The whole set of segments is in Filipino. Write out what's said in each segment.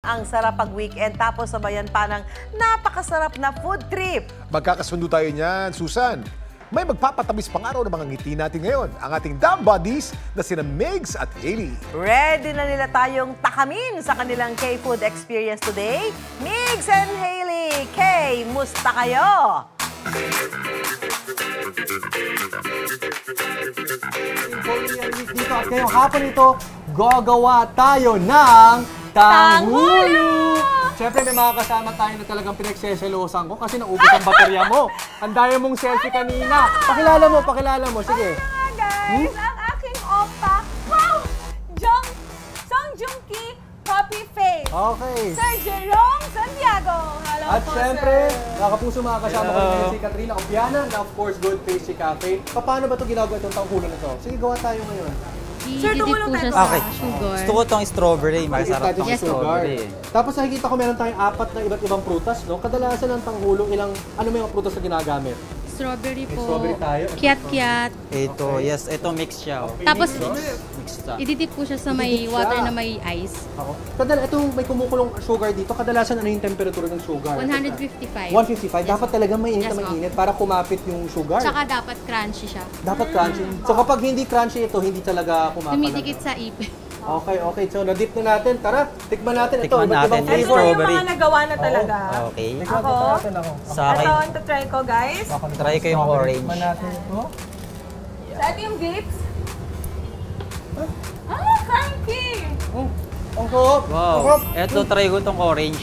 Ang sarap pag weekend tapos sabayan pa ng napakasarap na food trip. Magkakasundo tayo niyan, Susan. May magpapatamis pang araw ng mga ngiti natin ngayon. Ang ating Dam Buddies na sina Migs at Hailey. Ready na nila tayong takamin sa kanilang K-Food experience today. Migs and Hailey, K, musta kayo? Dito at ngayong hapon ito, gagawa tayo ng tanghulo! Siyempre may mga kasama tayo na talagang pinagseselosan ko kasi naubos ang baterya mo. Ang daya mong selfie kanina. Pakilala mo. Sige. Hi guys! Ang aking opa, wow! Song Joong-ki, Poppy Face. Okay. Sir Jerome Santiago. Hello At po, siyempre, sir. mga kapuso mga kasama ko ngayon si Katrina Opiana na of course Good Pastry Cafe. Paano ba ito ginagawa itong tanghulo na ito? Sige, gawa tayo ngayon. Sir, Ididip tumulong po tayo. siya sa Okay. sugar. Gusto ko itong strawberry. Masarap itong Yes, strawberry. Tapos nakikita ko meron tayong 4 na iba't ibang prutas, no? Kadalasan ng tanghulo, ano may mga prutas na ginagamit? Strawberry May po. strawberry tayo. Kiat-kiat. Ito, yes. Ito mix siya. Oh. Tapos, Mix siya. ididip po siya sa may Ididip siya. water na may ice. Ako. Itong may kumukulong sugar dito, kadalasan ano yung temperature ng sugar? 155. 155. Dapat talaga mainit Yes, na ma'am. mainit para kumapit yung sugar. Tsaka dapat crunchy siya. Dapat crunchy. So kapag hindi crunchy ito, hindi talaga kumapit. Dumidikit sa ipin. Okay. So na-dip na natin. Tara, tikman natin. Ito, Tikman iba't ibang natin. Ito flavor. yung Strawberry. mga nagawa na talaga. Okay. Ako, Sa akin, ito ang try ko, guys. try ko yung orange. Tikman natin ito. Sa ito yung grapes. Crunchy! Ang sarap. Wow. Ang sarap. Ito, try ko itong orange.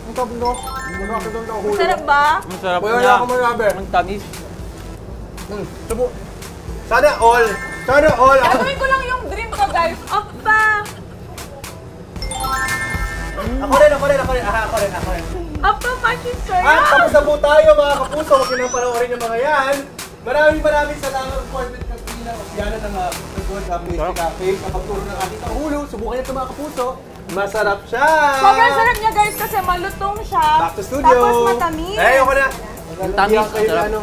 Ang sarap no. Ang sarap ng tanghulo. Sarap ba? Ang sarap Wala niya. ako masabi. Ang tamis. Subo. Sana all. Gagawin ko lang yung dream ko, guys. Opa! Ako rin. Opa, fashion sir. At tapos na po tayo mga kapuso. Pinapanoorin yung mga yan. Maraming salamat po at Katrina Opiana ng Good Pastry Cafe sa pagturo ng ating tanghulo. Subukan niyo ito mga kapuso. Masarap siya! Sobrang sarap niya, guys, kasi malutong siya. Back to studio! Tapos matamis. Ay, ako na! Ang tamis, Kayo, sarap. ano,